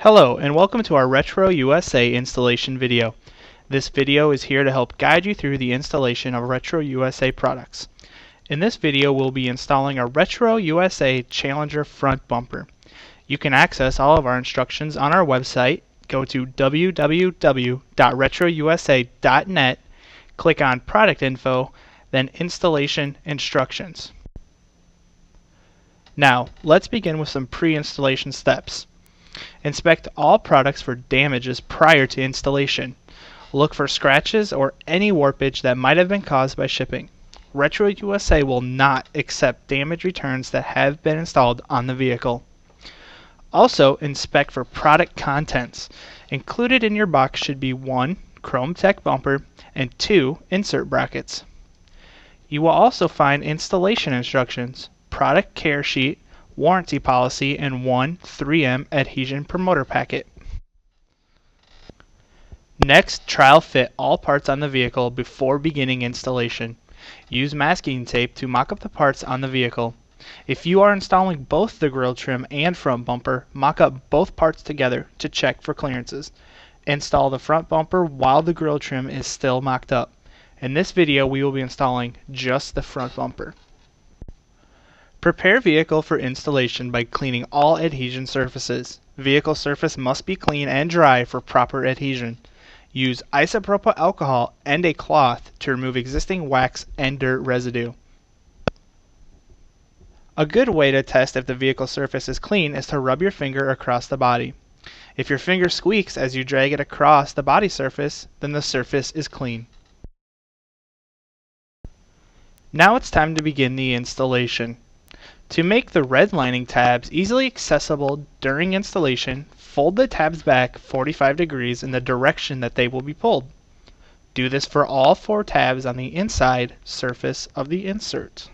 Hello and welcome to our Retro USA installation video. This video is here to help guide you through the installation of Retro USA products. In this video we'll be installing a Retro USA Challenger front bumper. You can access all of our instructions on our website. Go to www.retrousa.net, click on Product Info, then Installation Instructions. Now let's begin with some pre-installation steps. Inspect all products for damages prior to installation. Look for scratches or any warpage that might have been caused by shipping. Retro USA will not accept damage returns that have been installed on the vehicle. Also, inspect for product contents. Included in your box should be 1. Chrome Tech bumper and 2. Insert brackets. You will also find installation instructions, product care sheet, warranty policy, and 1 3M adhesion promoter packet. Next, trial fit all parts on the vehicle before beginning installation. Use masking tape to mock up the parts on the vehicle. If you are installing both the grille trim and front bumper, mock up both parts together to check for clearances. Install the front bumper while the grille trim is still mocked up. In this video, we will be installing just the front bumper. Prepare vehicle for installation by cleaning all adhesion surfaces. Vehicle surface must be clean and dry for proper adhesion. Use isopropyl alcohol and a cloth to remove existing wax and dirt residue. A good way to test if the vehicle surface is clean is to rub your finger across the body. If your finger squeaks as you drag it across the body surface, then the surface is clean. Now it's time to begin the installation. To make the red lining tabs easily accessible during installation, fold the tabs back 45 degrees in the direction that they will be pulled. Do this for all 4 tabs on the inside surface of the insert.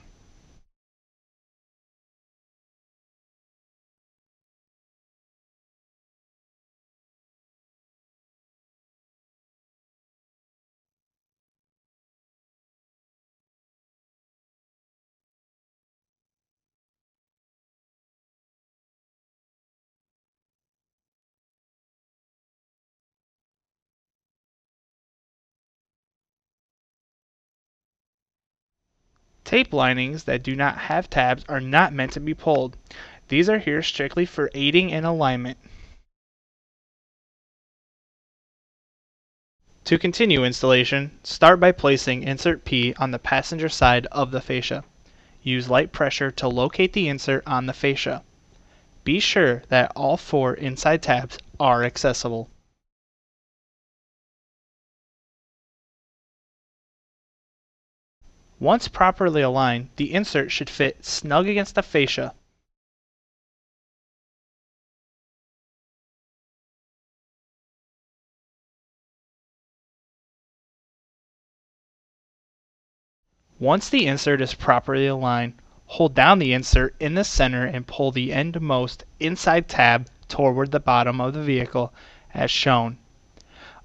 Tape linings that do not have tabs are not meant to be pulled. These are here strictly for aiding in alignment. To continue installation, start by placing insert P on the passenger side of the fascia. Use light pressure to locate the insert on the fascia. Be sure that all 4 inside tabs are accessible. Once properly aligned, the insert should fit snug against the fascia. Once the insert is properly aligned, hold down the insert in the center and pull the endmost inside tab toward the bottom of the vehicle as shown.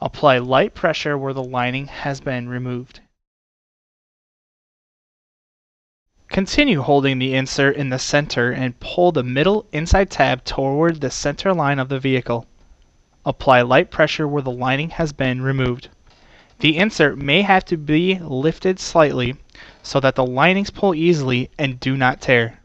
Apply light pressure where the lining has been removed. Continue holding the insert in the center and pull the middle inside tab toward the center line of the vehicle. Apply light pressure where the lining has been removed. The insert may have to be lifted slightly so that the linings pull easily and do not tear.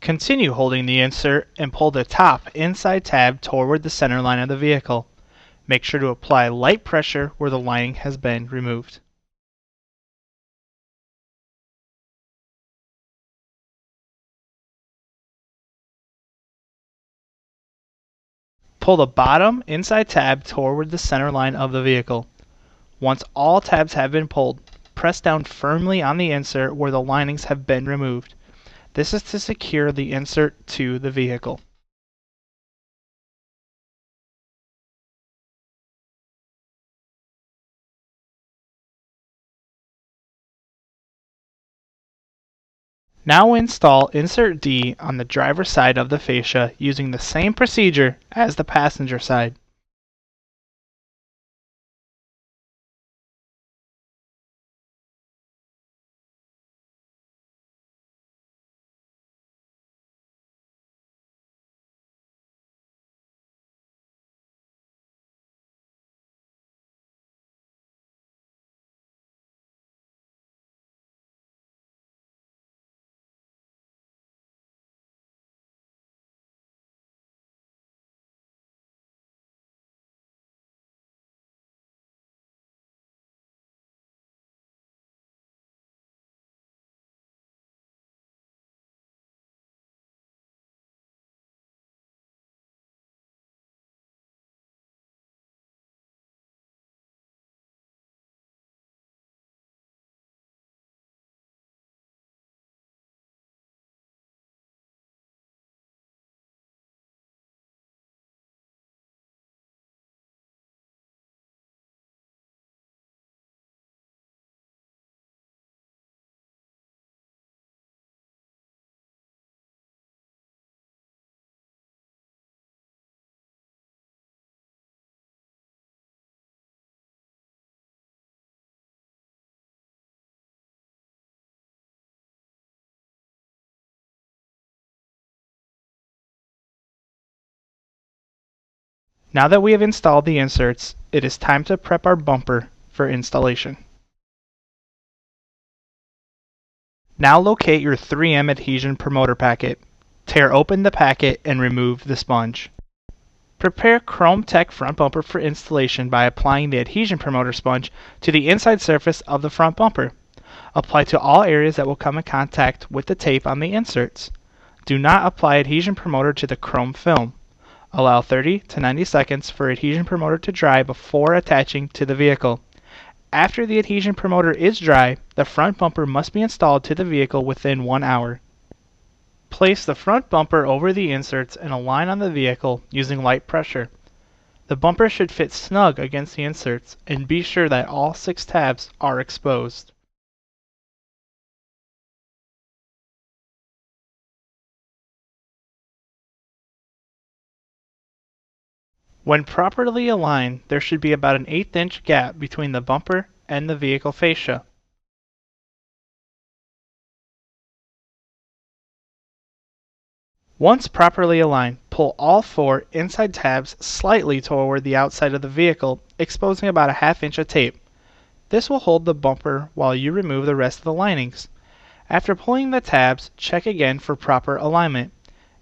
Continue holding the insert and pull the top inside tab toward the center line of the vehicle. Make sure to apply light pressure where the lining has been removed. Pull the bottom inside tab toward the center line of the vehicle. Once all tabs have been pulled, press down firmly on the insert where the linings have been removed. This is to secure the insert to the vehicle. Now install insert D on the driver's side of the fascia using the same procedure as the passenger side. Now that we have installed the inserts, it is time to prep our bumper for installation. Now locate your 3M adhesion promoter packet. Tear open the packet and remove the sponge. Prepare Chrome Tech front bumper for installation by applying the adhesion promoter sponge to the inside surface of the front bumper. Apply to all areas that will come in contact with the tape on the inserts. Do not apply adhesion promoter to the chrome film. Allow 30 to 90 seconds for adhesion promoter to dry before attaching to the vehicle. After the adhesion promoter is dry, the front bumper must be installed to the vehicle within 1 hour. Place the front bumper over the inserts and align on the vehicle using light pressure. The bumper should fit snug against the inserts, and be sure that all 6 tabs are exposed. When properly aligned, there should be about an 1/8 inch gap between the bumper and the vehicle fascia. Once properly aligned, pull all 4 inside tabs slightly toward the outside of the vehicle, exposing about a 1/2 inch of tape. This will hold the bumper while you remove the rest of the linings. After pulling the tabs, check again for proper alignment.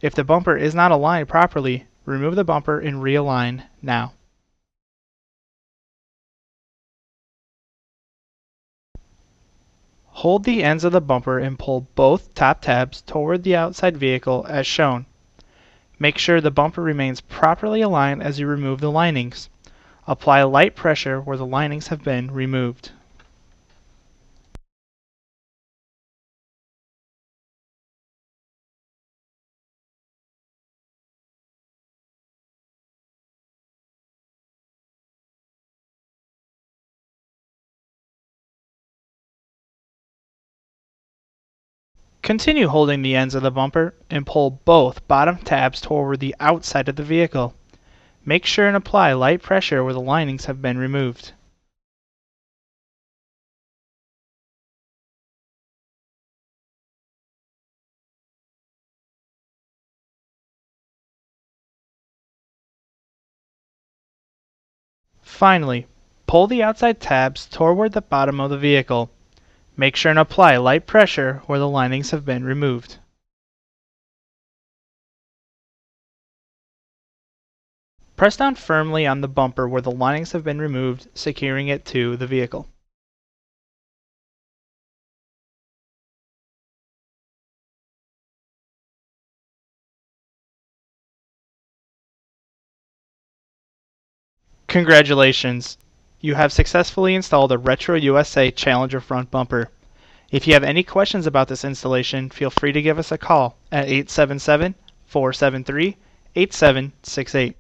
If the bumper is not aligned properly, remove the bumper and realign now. Hold the ends of the bumper and pull both top tabs toward the outside vehicle as shown. Make sure the bumper remains properly aligned as you remove the linings. Apply light pressure where the linings have been removed. Continue holding the ends of the bumper and pull both bottom tabs toward the outside of the vehicle. Make sure and apply light pressure where the linings have been removed. Finally, pull the outside tabs toward the bottom of the vehicle. Make sure and apply light pressure where the linings have been removed. Press down firmly on the bumper where the linings have been removed, securing it to the vehicle. Congratulations! You have successfully installed a Retro USA Challenger front bumper. If you have any questions about this installation, feel free to give us a call at 877-473-8768.